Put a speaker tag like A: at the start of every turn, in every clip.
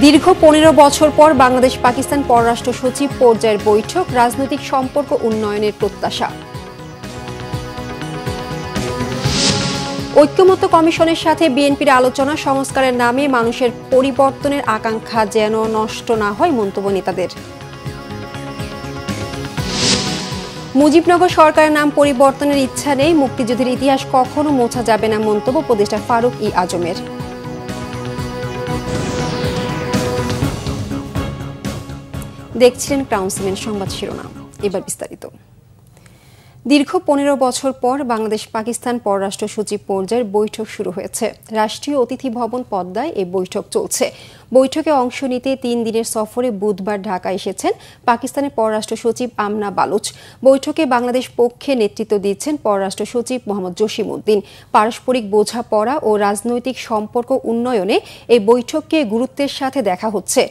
A: দীর্ঘ ১৫ বছর পর বাংলাদেশ পাকিস্তান পররাষ্ট্র সচিব পর্যায়ের বৈঠক, রাজনৈতিক সম্পর্ক উন্নয়নের প্রত্যাশা। ঐক্যমত্য কমিশনের সাথে বিএনপির আলোচনা, সংস্কারের নামে মানুষের পরিবর্তনের আকাঙ্ক্ষা যেন নষ্ট না হয় মন্তব্য নেতাদের। মুজিবনগর সরকারের নাম পরিবর্তনের ইচ্ছা নেই, মুক্তিযুদ্ধের ইতিহাস কখনো মোছা যাবে না মন্তব্য উপদেষ্টা ফারুক ই আজমের। দেখছিলেন ক্রাউন সিমেন্ট সংবাদ শিরোনাম, এবার বিস্তারিত। দীর্ঘ ১৫ বছর পর বাংলাদেশ পাকিস্তান পররাষ্ট্র সচিব পর্যায়ের বৈঠক শুরু হয়েছে। রাষ্ট্রীয় অতিথি ভবন পদ্মায় এই বৈঠক চলছে। বৈঠকে অংশ নিতে ৩ দিনের সফরে বুধবার ঢাকা এসেছেন পাকিস্তানের পররাষ্ট্র সচিব আমনা বালুচ। বৈঠকে বাংলাদেশ পক্ষে নেতৃত্ব দিচ্ছেন পররাষ্ট্র সচিব মোহাম্মদ জসিমউদ্দিন। পারস্পরিক বোঝাপড়া ও রাজনৈতিক সম্পর্ক উন্নয়নে এই বৈঠককে গুরুত্বের সাথে দেখা হচ্ছে।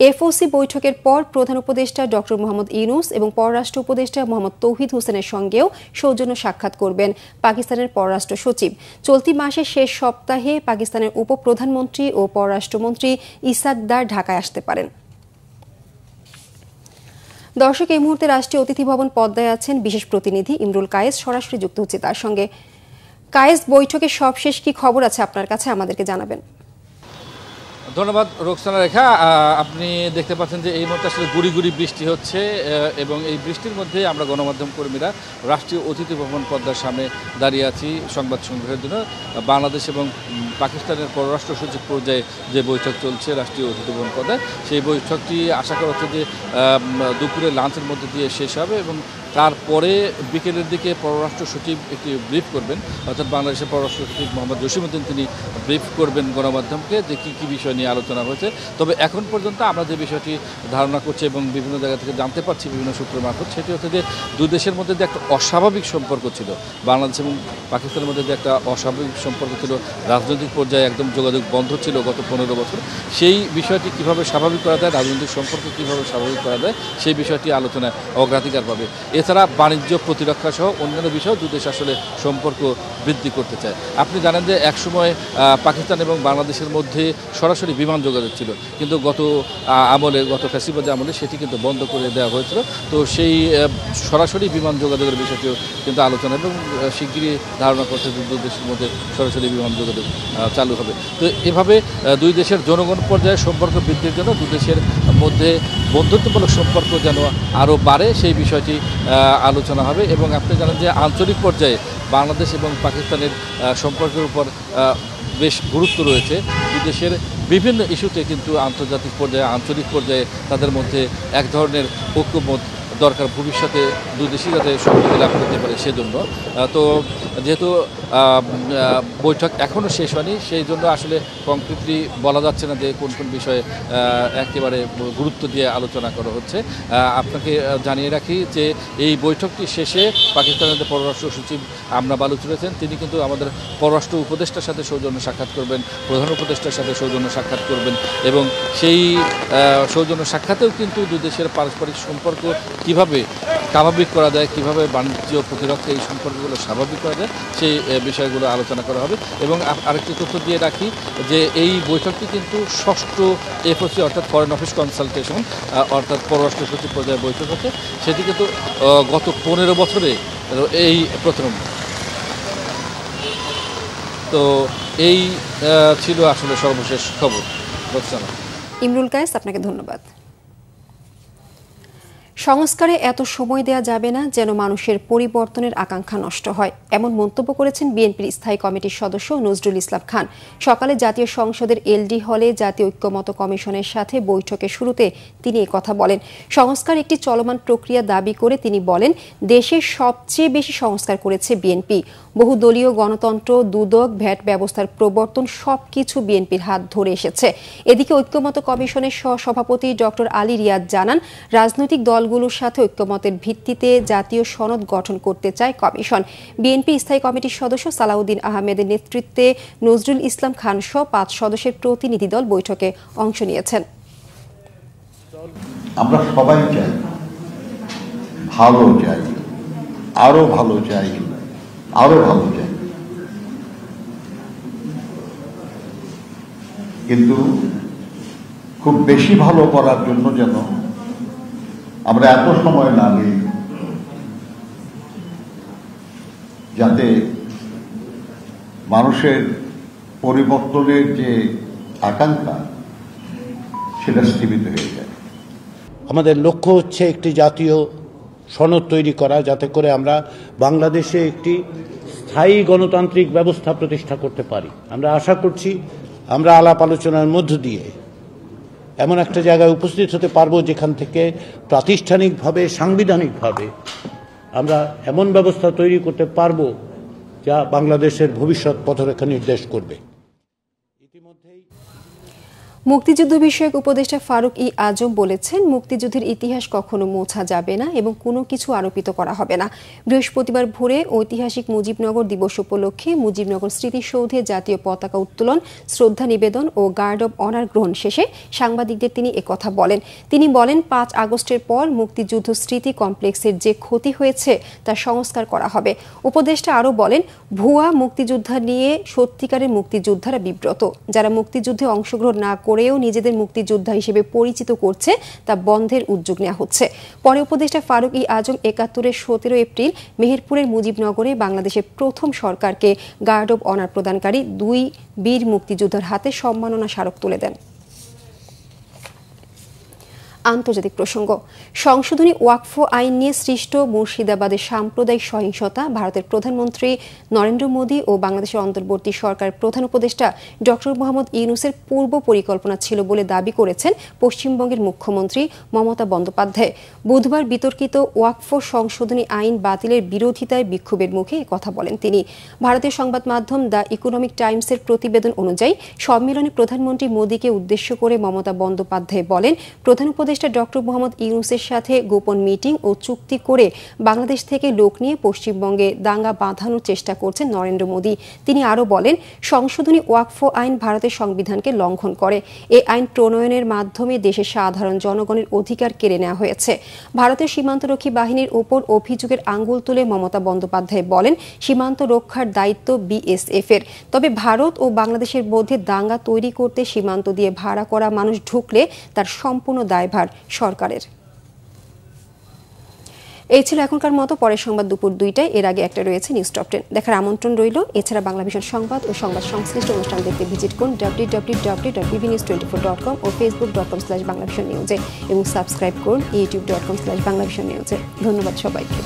A: এফওসি বৈঠকের পর প্রধান উপদেষ্টা ড মোহাম্মদ ইউনূস এবং পররাষ্ট্র উপদেষ্টা মোহাম্মদ তৌহিদ হোসেনের সঙ্গেও সৌজন্য সাক্ষাৎ করবেন পাকিস্তানের পররাষ্ট্র সচিব। চলতি মাসের শেষ সপ্তাহে পাকিস্তানের উপপ্রধানমন্ত্রী ও পররাষ্ট্রমন্ত্রী ইসাক দার ঢাকায় আসতে পারেন। দর্শক, এই মুহূর্তে রাষ্ট্রীয় অতিথি ভবন পদ্মায় আছেন বিশেষ প্রতিনিধি ইমরুল কায়েস, সরাসরি যুক্ত হচ্ছে তার সঙ্গে। কায়েস, বৈঠকের সবশেষ কি খবর আছে আপনার কাছে, আমাদেরকে জানাবেন।
B: ধন্যবাদ রোকসানা রেখা। আপনি দেখতে পাচ্ছেন যে এই মুহূর্তে আসলে গুড়ি গুড়ি বৃষ্টি হচ্ছে এবং এই বৃষ্টির মধ্যে আমরা গণমাধ্যম কর্মীরা রাষ্ট্রীয় অতিথি ভবন পদ্মার সামনে দাঁড়িয়ে আছি সংবাদ সংগ্রহের জন্য। বাংলাদেশ এবং পাকিস্তানের পররাষ্ট্র সচিব পর্যায়ে যে বৈঠক চলছে রাষ্ট্রীয় অতিথি ভবন পদ্মায়, সেই বৈঠকটি আশা করা হচ্ছে যে দুপুরে লাঞ্চের মধ্যে দিয়ে শেষ হবে এবং তারপরে বিকেলের দিকে পররাষ্ট্র সচিব একটি ব্রিফ করবেন, অর্থাৎ বাংলাদেশের পররাষ্ট্র সচিব মোহাম্মদ জসিমউদ্দিন তিনি ব্রিফ করবেন গণমাধ্যমকে যে কী কী বিষয় নিয়ে আলোচনা হয়েছে। তবে এখন পর্যন্ত আমরা যে বিষয়টি ধারণা করছি এবং বিভিন্ন জায়গা থেকে জানতে পারছি বিভিন্ন সূত্র মারফত, সেটি হচ্ছে যে দুই দেশের মধ্যে যে একটা অস্বাভাবিক সম্পর্ক ছিল, বাংলাদেশ এবং পাকিস্তানের মধ্যে যে একটা অস্বাভাবিক সম্পর্ক ছিল, রাজনৈতিক পর্যায়ে একদম যোগাযোগ বন্ধ ছিল গত ১৫ বছর, সেই বিষয়টি কীভাবে স্বাভাবিক করা যায়, রাজনৈতিক সম্পর্ক কীভাবে স্বাভাবিক করা যায়, সেই বিষয়টি আলোচনায় অগ্রাধিকার পাবে। এছাড়া বাণিজ্য, প্রতিরক্ষা সহ অন্যান্য বিষয়েও দুই দেশ আসলে সম্পর্ক বৃদ্ধি করতে চায়। আপনি জানেন যে একসময় পাকিস্তান এবং বাংলাদেশের মধ্যে সরাসরি বিমান যোগাযোগ ছিল, কিন্তু গত ফ্যাসিবাদ আমলে সেটি কিন্তু বন্ধ করে দেওয়া হয়েছিল। তো সেই সরাসরি বিমান যোগাযোগের বিষয়টিও কিন্তু আলোচনা এবং শিগগিরই ধারণা করছে যে দুই দেশের মধ্যে সরাসরি বিমান যোগাযোগ চালু হবে। তো এভাবে দুই দেশের জনগণ পর্যায়ে সম্পর্ক বৃদ্ধির জন্য দুই দেশের মধ্যে বন্ধুত্বমূলক সম্পর্ক যেন আরও বাড়ে, সেই বিষয়টি আলোচনা হবে। এবং আপনি জানেন যে আঞ্চলিক পর্যায়ে বাংলাদেশ এবং পাকিস্তানের সম্পর্কের উপর বেশ গুরুত্ব রয়েছে। দুই দেশের বিভিন্ন ইস্যুতে কিন্তু আন্তর্জাতিক পর্যায়ে, আঞ্চলিক পর্যায়ে তাদের মধ্যে এক ধরনের ঐক্যমত দরকার, ভবিষ্যতে দুই দেশই যাতে সম্মতি লাভ করতে পারে সেজন্য। তো যেহেতু বৈঠক এখনও শেষ হয়নি, সেই জন্য আসলে কমপ্লিটলি বলা যাচ্ছে না যে কোন কোন বিষয়ে একেবারে গুরুত্ব দিয়ে আলোচনা করা হচ্ছে। আপনাকে জানিয়ে রাখি যে এই বৈঠকটি শেষে পাকিস্তানের যে পররাষ্ট্র সচিব আমনা বালুচ রয়েছেন, তিনি কিন্তু আমাদের পররাষ্ট্র উপদেষ্টার সাথে সৌজন্য সাক্ষাৎ করবেন, প্রধান উপদেষ্টার সাথে সৌজন্য সাক্ষাৎ করবেন এবং সেই সৌজন্য সাক্ষাতেও কিন্তু দুই দেশের পারস্পরিক সম্পর্ক কীভাবে স্বাভাবিক করা যায়, কীভাবে বাণিজ্য, প্রতিরক্ষা এই সম্পর্কগুলো স্বাভাবিক করা যায়, সেই বিষয়গুলো আলোচনা করা হবে। এবং আরেকটি তথ্য দিয়ে রাখি যে এই বৈঠকটি কিন্তু ৬ষ্ঠ এফওসি অর্থাৎ ফরেন অফিস কনসালটেশন অর্থাৎ পররাষ্ট্র সচিব পর্যায়ে বৈঠক হচ্ছে, সেটি কিন্তু গত ১৫ বছরে এই প্রথম। তো এই ছিল আসলে সর্বশেষ খবর।
A: ইমরুল কায়েস, আপনাকে ধন্যবাদ। সংস্কারে এত সময় দেয়া যাবে না যেন মানুষের পরিবর্তনের আকাঙ্ক্ষা নষ্ট হয়, এমন মন্তব্য করেছেন বিএনপির স্থায়ী কমিটির সদস্য নজরুল ইসলাম খান। সকালে জাতীয় সংসদের এলডি হলে জাতীয় ঐক্যমত্য কমিশনের সাথে বৈঠকের শুরুতে তিনি কথা বলেন। সংস্কার একটি চলমান প্রক্রিয়া দাবি করে তিনি বলেন, দেশের সবচেয়ে বেশি সংস্কার করেছে বিএনপি। বহুদলীয় গণতন্ত্র, দুদক, ভ্যাট ব্যবস্থার প্রবর্তন সবকিছু বিএনপির হাত ধরে এসেছে। এদিকে ঐক্যমত্য কমিশনের সহসভাপতি ডক্টর আলী রিয়াদ জানান, রাজনৈতিক দলগুলোর সাথে ঐক্যমতের ভিত্তিতে জাতীয় সনদ গঠন করতে চায় কমিশন। বিএনপি স্থায়ী কমিটির সদস্য সালাউদ্দিন আহমেদের নেতৃত্বে নজরুল ইসলাম খান সহ ৫ সদস্যের প্রতিনিধি দল বৈঠকে অংশ নিয়েছেন।
C: আমরা সবাই চাই, ভালো চাই, আরো ভালো চাই, আরো ভালো চাই, কিন্তু খুব বেশি ভালো করার জন্য যেন আমরা এত সময় না নিই, যাতে মানুষের পরিবর্তনের যে আকাঙ্ক্ষা সেটা স্থিমিত হয়ে যায়।
D: আমাদের লক্ষ্য হচ্ছে একটি জাতীয় সনদ তৈরি করা, যাতে করে আমরা বাংলাদেশে একটি স্থায়ী গণতান্ত্রিক ব্যবস্থা প্রতিষ্ঠা করতে পারি। আমরা আশা করছি আমরা আলাপ আলোচনার মধ্য দিয়ে এমন একটা জায়গায় উপস্থিত হতে পারবো যেখান থেকে প্রাতিষ্ঠানিকভাবে, সাংবিধানিকভাবে আমরা এমন ব্যবস্থা তৈরি করতে পারবো যা বাংলাদেশের ভবিষ্যৎ পথরেখা নির্দেশ করবে।
A: মুক্তিযুদ্ধ বিষয়ক উপদেষ্টা ফারুক ই আজম বলেছেন, মুক্তিযুদ্ধের ইতিহাস কখনো মোছা যাবে না এবং কোনো কিছু আরোপিত করা হবে না। বৃহস্পতিবার ভোরে ঐতিহাসিক মুজিবনগর দিবস উপলক্ষে মুজিবনগর স্মৃতিসৌধে জাতীয় পতাকা উত্তোলন, শ্রদ্ধা নিবেদন ও গার্ড অব অনার গ্রহণ শেষে সাংবাদিকদের তিনি একথা বলেন। তিনি বলেন, ৫ আগস্টের পর মুক্তিযুদ্ধ স্মৃতি কমপ্লেক্সের যে ক্ষতি হয়েছে তা সংস্কার করা হবে। উপদেষ্টা আরও বলেন, ভুয়া মুক্তিযোদ্ধা নিয়ে সত্যিকারের মুক্তিযোদ্ধারা বিব্রত। যারা মুক্তিযুদ্ধে অংশগ্রহণ না করেও নিজেদের মুক্তিযোদ্ধা হিসেবে পরিচিত করছে তা বন্ধের উদ্যোগ নেওয়া হচ্ছে। পরে উপদেষ্টা ফারুক ই আজম ৭১-এর ১৭ এপ্রিল মেহেরপুরের মুজিবনগরে বাংলাদেশের প্রথম সরকারকে গার্ড অব অনার প্রদানকারী ২ বীর মুক্তিযোদ্ধার হাতে সম্মাননা স্মারক তুলে দেন। আন্তর্জাতিক প্রসঙ্গ, সংশোধনী ওয়াকফ আইন নিয়ে সৃষ্ট মুর্শিদাবাদের সাম্প্রদায়িক সহিংসতা ভারতের প্রধানমন্ত্রী নরেন্দ্র মোদী ও বাংলাদেশের অন্তর্বর্তী সরকারের প্রধান উপদেষ্টা ডক্টর মোহাম্মদ ইউনূসের পূর্ব পরিকল্পনা ছিল বলে দাবি করেছেন পশ্চিমবঙ্গের মুখ্যমন্ত্রী মমতা বন্দ্যোপাধ্যায়। বুধবার বিতর্কিত ওয়াকফ সংশোধনী আইন বাতিলের বিরোধিতায় বিক্ষোভের মুখে কথা বলেন তিনি। ভারতীয় সংবাদ মাধ্যম দ্য ইকোনমিক টাইমসের প্রতিবেদন অনুযায়ী সম্মেলনে প্রধানমন্ত্রী মোদীকে উদ্দেশ্য করে মমতা বন্দ্যোপাধ্যায় বলেন, প্রধান উপদেষ্টা ডক্টর মোহাম্মদ ইউনূসের সাথে গোপন মিটিং ও চুক্তি করে বাংলাদেশ থেকে লোক নিয়ে পশ্চিমবঙ্গে দাঙ্গা বাঁধানোর চেষ্টা করছেন নরেন্দ্র মোদী। তিনি আরও বলেন, সংশোধনী ওয়াকফ আইন ভারতের সংবিধানকে লঙ্ঘন করে। এই আইন প্রণয়নের মাধ্যমে দেশের সাধারণ জনগণের অধিকার কেড়ে নেওয়া হয়েছে। ভারতের সীমান্তরক্ষী বাহিনীর ওপর অভিযোগের আঙ্গুল তুলে মমতা বন্দ্যোপাধ্যায় বলেন, সীমান্ত রক্ষার দায়িত্ব বিএসএফ-এর। তবে ভারত ও বাংলাদেশের মধ্যে দাঙ্গা তৈরি করতে সীমান্ত দিয়ে ভাড়া করা মানুষ ঢুকলে তার সম্পূর্ণ দায়ভার সরকারের। এই ছিল এখনকার মতো। পরের সংবাদ দুপুর ২টায়, এর আগে একটা রয়েছে নিউজ টপ 10 দেখার আমন্ত্রণ রইল। এছাড়া বাংলাভিশন সংবাদ ও সংবাদ সংশ্লিষ্ট অনুষ্ঠান দেখতে ভিজিট করুন www.bbnews24.com ও facebook.com/banglavisionnews এবং সাবস্ক্রাইব করুন youtube.com/banglavisionnews। ধন্যবাদ সবাইকে।